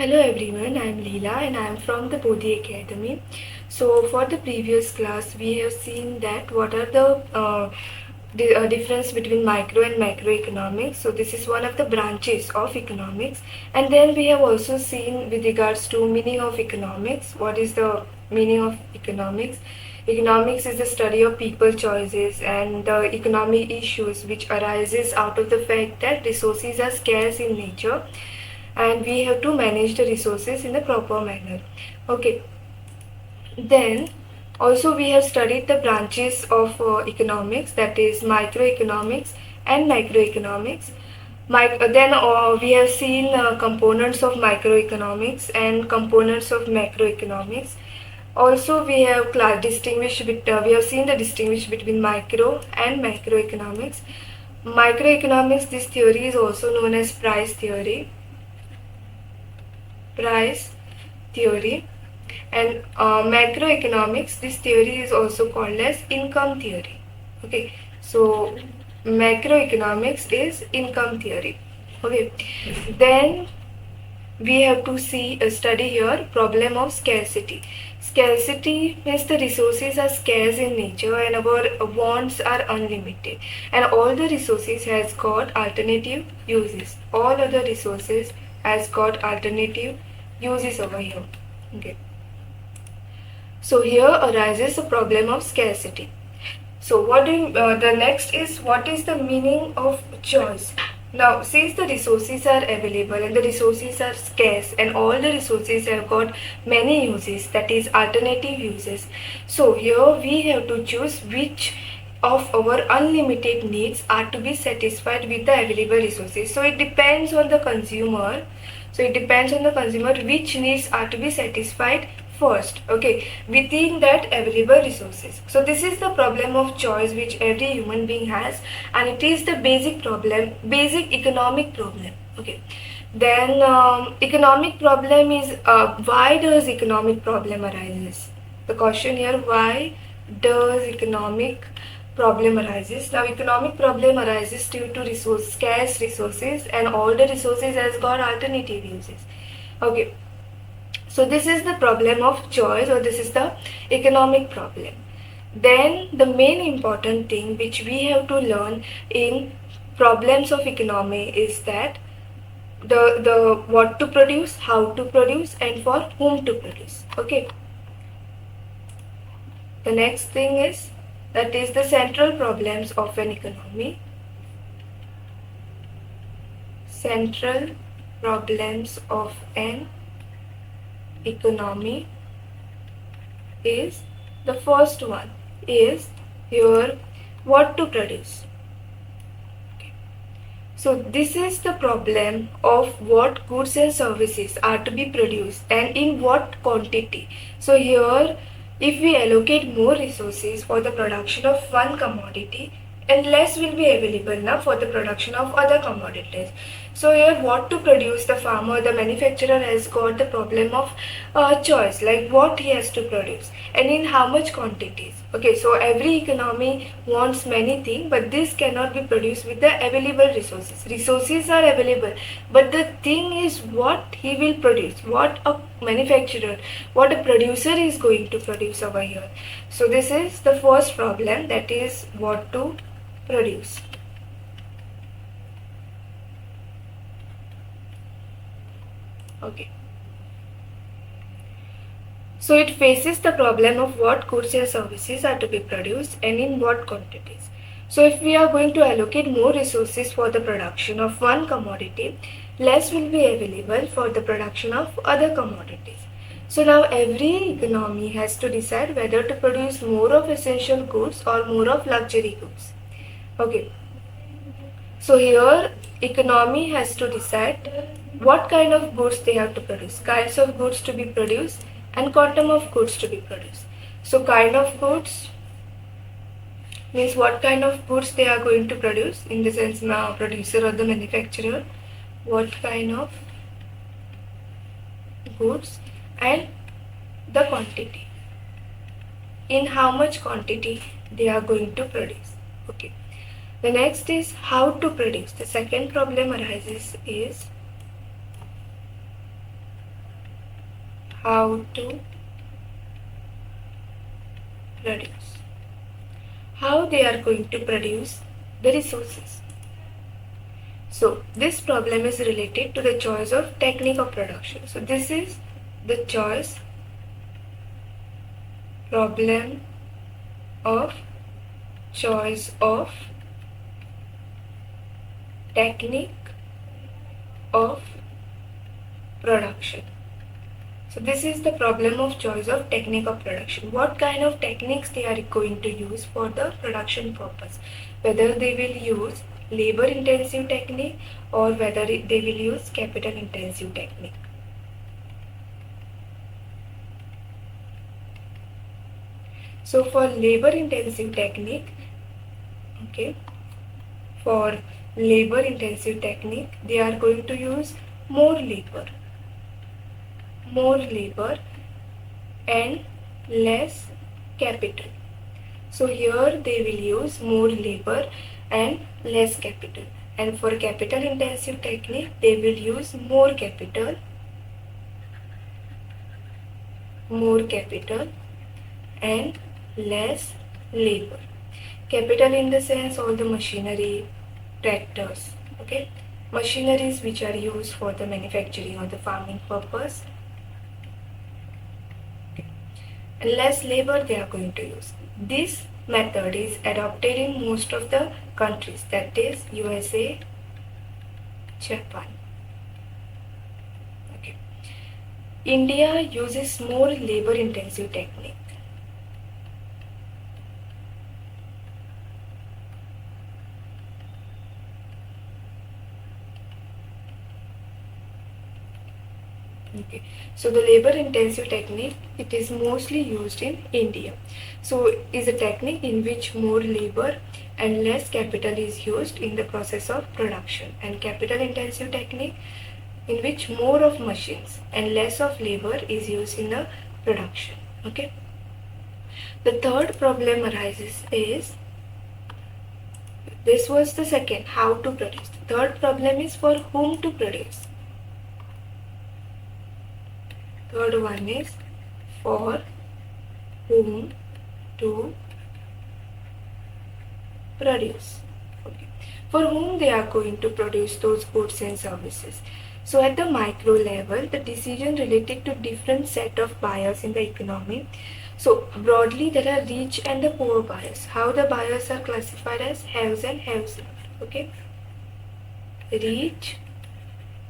Hello everyone, I am Leela and I am from the Bodhi Academy. So for the previous class, we have seen that what are the difference between micro and macroeconomics. So this is one of the branches of economics. And then we have also seen with regards to meaning of economics. What is the meaning of economics? Economics is the study of people choices and the economic issues which arises out of the fact that resources are scarce in nature and we have to manage the resources in the proper manner. Okay, then also we have studied the branches of economics, that is microeconomics and macroeconomics. Then we have seen components of microeconomics and components of macroeconomics. Also we have we have seen the distinguish between micro and macroeconomics. Microeconomics, this theory is also known as price theory, and macroeconomics, this theory is also called as income theory. Okay, so macroeconomics is income theory. Okay, then we have to see a study here problem of scarcity. Scarcity means the resources are scarce in nature and our wants are unlimited, and all the resources has got alternative uses. All other resources has got alternative uses over here. Okay, so here arises the problem of scarcity. So the next is, what is the meaning of choice? Now, since the resources are available and the resources are scarce and all the resources have got many uses, that is alternative uses. So here we have to choose which of our unlimited needs are to be satisfied with the available resources. So it depends on the consumer. Which needs are to be satisfied first, okay, within that available resources. So this is the problem of choice which every human being has, and it is the basic economic problem. Okay, then economic problem is why does economic problem arises? The question here, why does economic problem arises? Now economic problem arises due to scarce resources and all the resources has got alternative uses. Okay, so this is the problem of choice, or this is the economic problem. Then the main important thing which we have to learn in problems of economy is that the what to produce, how to produce, and for whom to produce. Okay, the next thing is, that is the central problems of an economy. Central problems of an economy is, the first one is here, what to produce. Okay. So this is the problem of what goods and services are to be produced and in what quantity. So here, if we allocate more resources for the production of one commodity, and less will be available now for the production of other commodities. So here, what to produce, the farmer, the manufacturer has got the problem of choice, like what he has to produce and in how much quantities. Okay, so every economy wants many things, but this cannot be produced with the available resources. Resources are available, but the thing is what he will produce, what a manufacturer, what a producer is going to produce over here. So this is the first problem, that is what to produce. Okay, so it faces the problem of what goods and services are to be produced and in what quantities. So if we are going to allocate more resources for the production of one commodity, less will be available for the production of other commodities. So now every economy has to decide whether to produce more of essential goods or more of luxury goods. Okay, so here economy has to decide what kind of goods they have to produce, kinds of goods to be produced and quantum of goods to be produced. So kind of goods means what kind of goods they are going to produce, in the sense producer or the manufacturer, what kind of goods, and the quantity, in how much quantity they are going to produce. Okay, the next is how to produce. The second problem arises is how to produce, how they are going to produce the resources. So this problem is related to the choice of technique of production. So this is the problem of choice of technique of production. So this is the problem of choice of technique of production. What kind of techniques they are going to use for the production purpose? Whether they will use labor intensive technique or whether they will use capital intensive technique. So for labor intensive technique, for labor intensive technique, they are going to use more labor and less capital. So here they will use more labor and less capital. And for capital intensive technique, they will use more capital and less labor. Capital in the sense all the machinery, tractors, machineries which are used for the manufacturing or the farming purpose. And less labor they are going to use. This method is adopted in most of the countries, that is USA, Japan. India uses more labor intensive technique. So the labor intensive technique, it is mostly used in India. So it is a technique in which more labor and less capital is used in the process of production, and capital intensive technique in which more of machines and less of labor is used in the production. The third problem arises is, this was the second, how to produce. The third problem is for whom to produce. Third one is for whom to produce. For whom they are going to produce those goods and services. So at the micro level, the decision related to different set of buyers in the economy. So broadly, there are rich and the poor buyers. How the buyers are classified as haves and haves not. Rich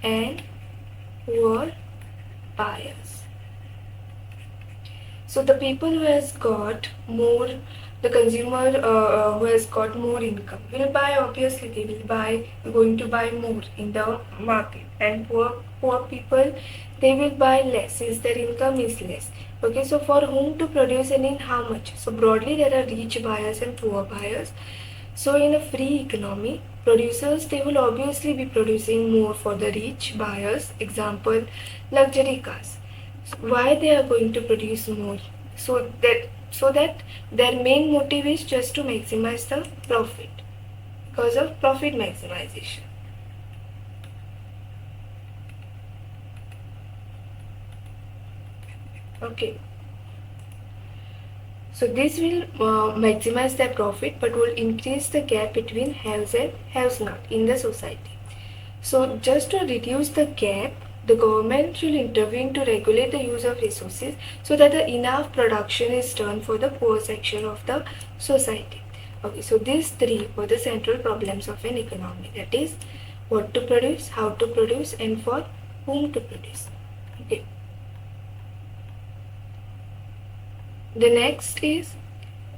and poor buyers. So the people who has got more, the consumer who has got more income will buy, obviously they will buy, going to buy more in the market, and poor people, they will buy less since their income is less. So for whom to produce and in how much? So broadly there are rich buyers and poor buyers. So in a free economy, producers, they will obviously be producing more for the rich buyers. Example, luxury cars. So why they are going to produce more? So that their main motive is just to maximize the profit, because of profit maximization. So this will maximize their profit, but will increase the gap between haves and haves not in the society. So just to reduce the gap, the government should intervene to regulate the use of resources so that enough production is done for the poor section of the society. So these three were the central problems of an economy, that is what to produce, how to produce, and for whom to produce. The next is,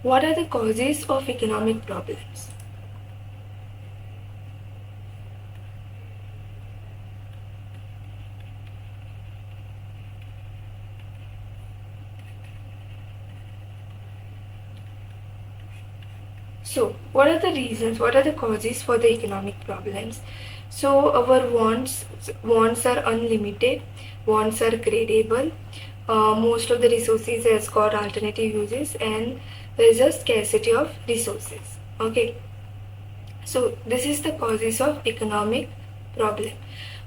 what are the causes of economic problems? So, what are the reasons, what are the causes for the economic problems? So, our wants are unlimited, wants are gradable, most of the resources has got alternative uses, and there is a scarcity of resources. So, this is the causes of economic problem.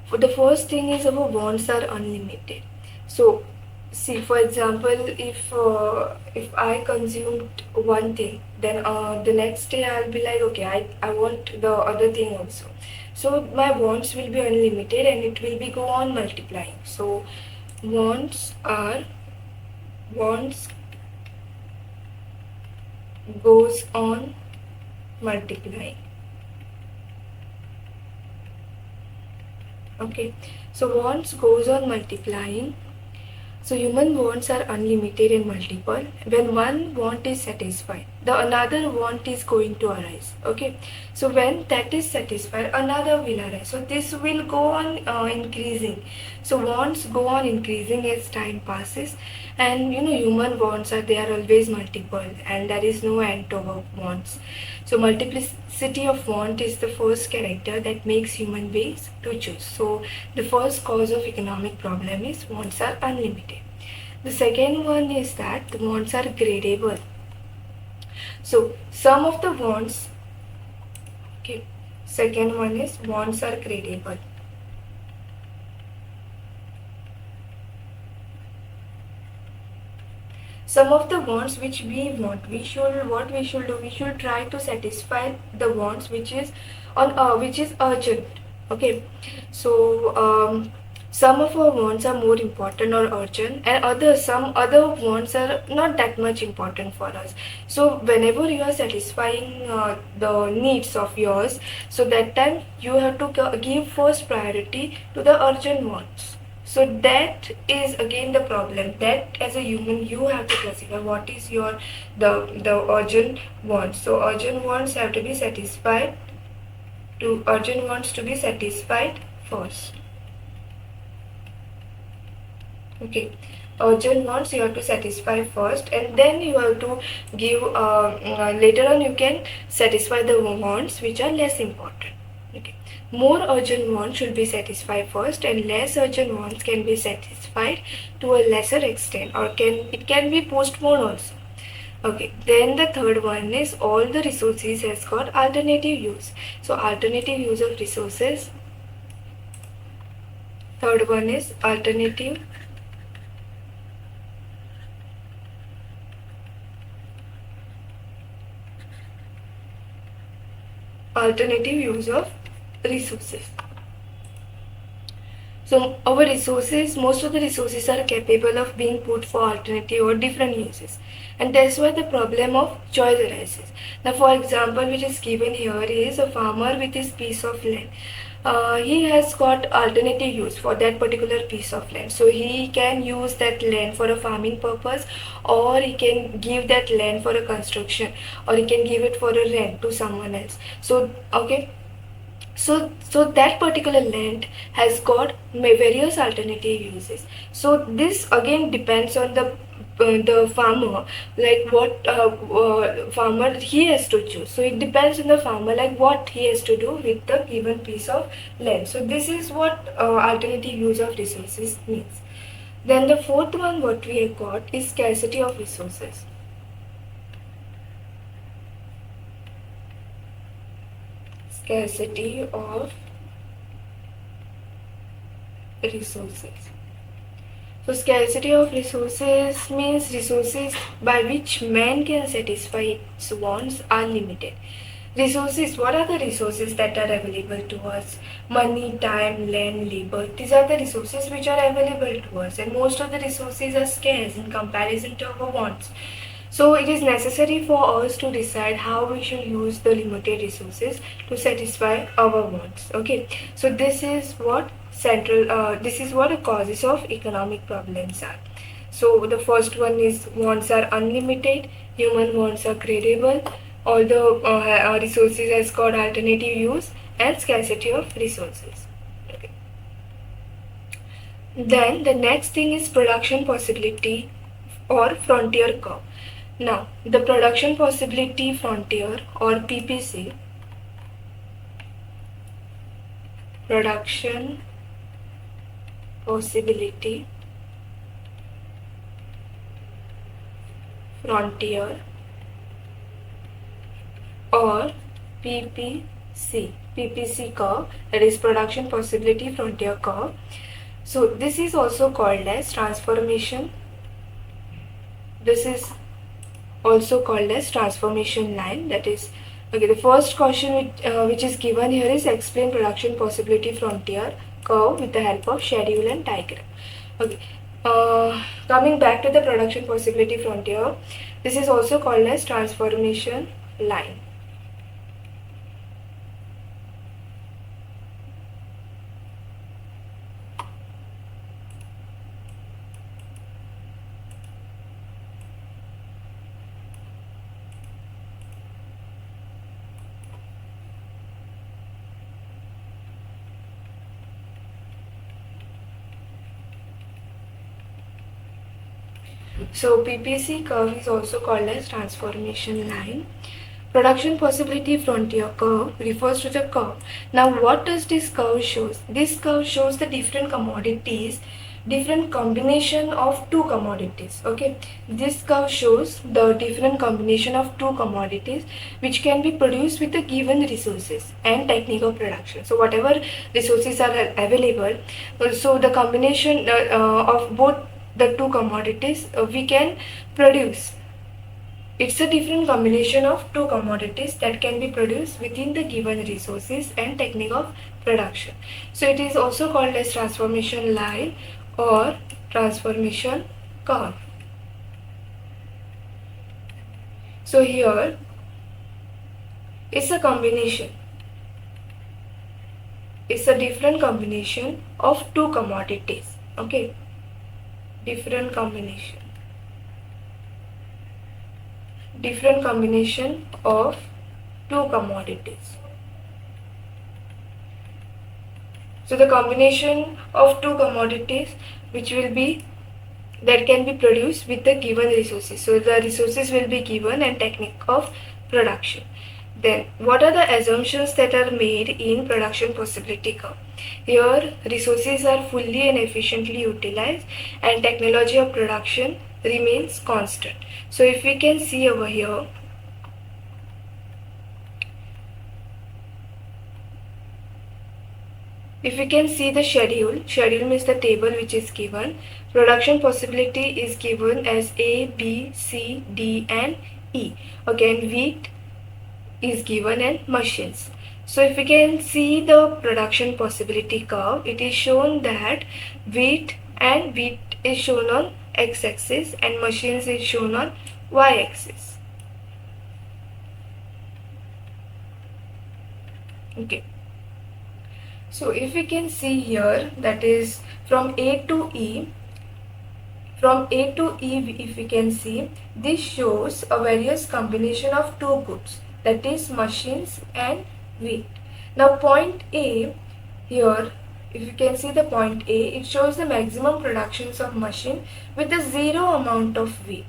For the first thing is our wants are unlimited. So, See, for example, if I consumed one thing, then the next day I'll be like, okay, I want the other thing also. So my wants will be unlimited and it will be go on multiplying. So wants are wants goes on multiplying. Okay, so wants goes on multiplying. So human wants are unlimited and multiple. When one want is satisfied, the another want is going to arise. Okay, so when that is satisfied, another will arise. So this will go on increasing. So wants go on increasing as time passes, and human wants are, they are always multiple, and there is no end to our wants. So multiplicity of want is the first character that makes human beings to choose. So the first cause of economic problem is wants are unlimited. The second one is that the wants are gradable. So some of the wants, okay, second one is wants are gradable. Some of the wants which we want, we should try to satisfy the wants which is which is urgent. Okay, so some of our wants are more important or urgent, and some other wants are not that much important for us. So whenever you are satisfying the needs of yours, so that time you have to give first priority to the urgent wants. So that is again the problem, that as a human you have to classify what is your the urgent wants. So urgent wants have to be satisfied first. Okay, urgent wants you have to satisfy first, and then you have to give later on you can satisfy the wants which are less important. Okay, more urgent wants should be satisfied first, and less urgent wants can be satisfied to a lesser extent, or it can be postponed also. Okay, then the third one is all the resources has got alternative use. So alternative use of resources. Third one is alternative use of resources. So our resources, most of the resources are capable of being put for alternative or different uses, and that's why the problem of choice arises. Now, for example, which is given here is a farmer with his piece of land. He has got alternative use for that particular piece of land. So he can use that land for a farming purpose, or he can give that land for a construction, or he can give it for a rent to someone else. So okay, so that particular land has got various alternative uses. So this again depends on the farmer, like what farmer he has to choose. So it depends on the farmer, like what he has to do with the given piece of land. So this is what alternative use of resources means. Then the fourth one what we have got is scarcity of resources. Scarcity of resources. So scarcity of resources means resources by which man can satisfy its wants are limited. Resources, what are the resources that are available to us? Money, time, land, labor. These are the resources which are available to us, and most of the resources are scarce in comparison to our wants. So it is necessary for us to decide how we should use the limited resources to satisfy our wants. Okay, so this is what the causes of economic problems are. So the first one is wants are unlimited, human wants are gradable, all the resources has got alternative use, and scarcity of resources. Okay. Then the next thing is production possibility or frontier curve. Now, the production possibility frontier or PPC, production possibility frontier or PPC curve, that is production possibility frontier curve. So this is also called as transformation. This is also called as transformation line. That is, okay, the first question which is given here is explain production possibility frontier curve with the help of schedule and diagram. Okay, coming back to the production possibility frontier, this is also called as transformation line. So PPC curve is also called as transformation line. Production possibility frontier curve refers to the curve. Now what does this curve shows? This curve shows the different commodities, different combination of two commodities. Okay, this curve shows the different combination of two commodities which can be produced with the given resources and technique of production. So whatever resources are available, so the combination of both the two commodities we can produce. It's a different combination of two commodities that can be produced within the given resources and technique of production. So it is also called as transformation line or transformation curve. So here it's a combination. It's a different combination of two commodities. Okay, different combination of two commodities. So the combination of two commodities which will be that can be produced with the given resources. So the resources will be given and technique of production. Then what are the assumptions that are made in production possibility curve? Here resources are fully and efficiently utilized and technology of production remains constant. So if we can see over here, if we can see the schedule means the table which is given. Production possibility is given as A, B, C, D and E. Okay, and wheat is given and machines. So if we can see the production possibility curve, it is shown that wheat is shown on x-axis and machines is shown on y-axis. Okay. So if we can see here, that is from A to E, if we can see, this shows a various combination of two goods, that is machines and wheat. Now point A, here if you can see the point A, it shows the maximum productions of machine with a zero amount of wheat.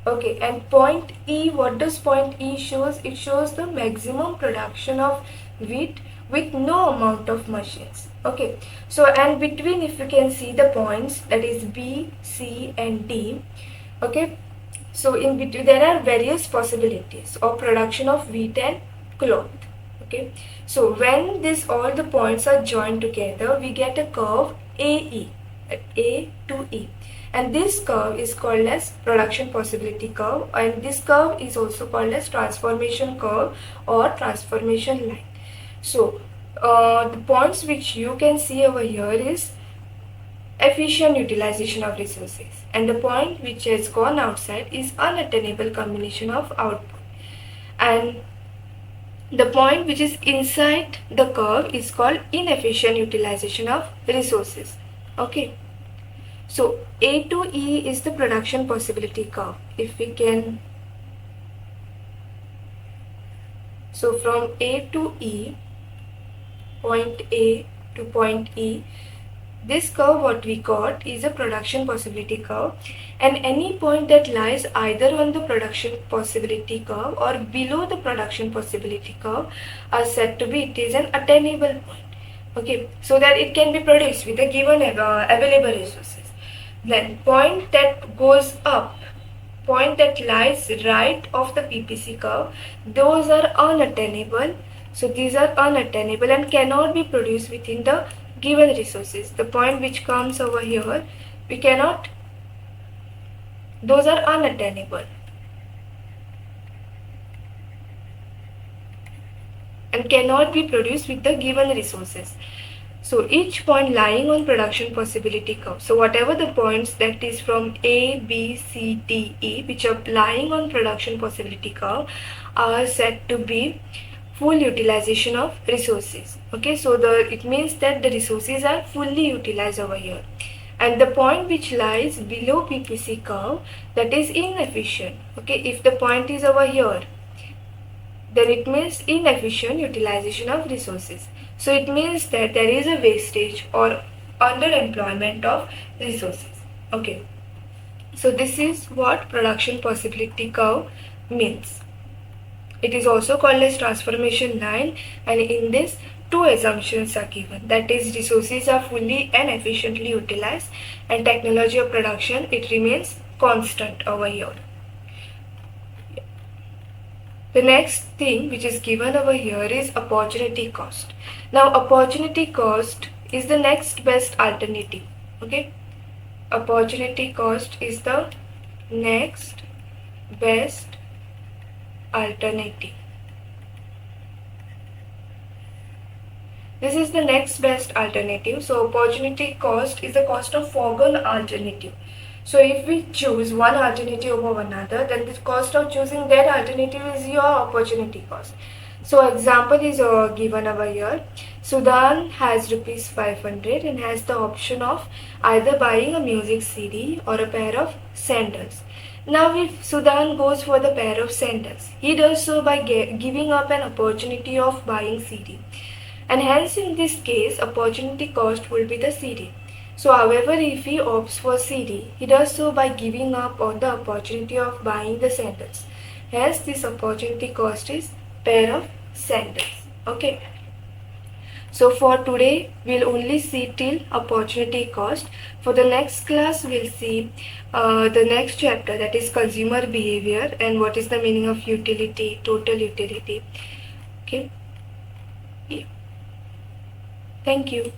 Okay, and point E, what does point E shows? It shows the maximum production of wheat with no amount of machines. Okay, so and between, if you can see the points, that is B, C and D. Okay, so in between there are various possibilities of production of wheat and cloth. Okay, so when this all the points are joined together, we get a curve AE, A to E, and this curve is called as production possibility curve, and this curve is also called as transformation curve or transformation line. So the points which you can see over here is efficient utilization of resources, and the point which has gone outside is unattainable combination of output, and the point which is inside the curve is called inefficient utilization of resources. Okay, so A to E is the production possibility curve. If we can, so from A to E, point A to point E, this curve what we got is a production possibility curve, and any point that lies either on the production possibility curve or below the production possibility curve are said to be, it is an attainable point. Okay, so that it can be produced with the given available resources. Then point that goes up, point that lies right of the PPC curve, those are unattainable. So these are unattainable and cannot be produced within the given resources. The point which comes over here, we cannot, those are unattainable and cannot be produced with the given resources. So each point lying on production possibility curve. So whatever the points that is from A, B, C, D, E, which are lying on production possibility curve, are said to be full utilization of resources. Okay, so it means that the resources are fully utilized over here. And the point which lies below PPC curve, that is inefficient. Okay, if the point is over here, then it means inefficient utilization of resources. So it means that there is a wastage or underemployment of resources. Okay, so this is what production possibility curve means. It is also called as transformation line, and in this two assumptions are given, that is resources are fully and efficiently utilized, and technology of production, it remains constant over here. The next thing which is given over here is opportunity cost. Now opportunity cost is the next best alternative. Okay, opportunity cost is the next best alternative. This is the next best alternative. So opportunity cost is the cost of foregone alternative. So if we choose one alternative over another, then the cost of choosing that alternative is your opportunity cost. So example is given over here. Sudan has rupees 500 and has the option of either buying a music CD or a pair of sandals. Now if Sudan goes for the pair of sandals, he does so by giving up an opportunity of buying CD. And hence in this case, opportunity cost will be the CD. So however, if he opts for CD, he does so by giving up on the opportunity of buying the sandals. Hence this opportunity cost is pair of sandals. Okay. So for today, we'll only see till opportunity cost. For the next class, we'll see the next chapter, that is consumer behavior and what is the meaning of utility, total utility. Okay. Yeah. Thank you.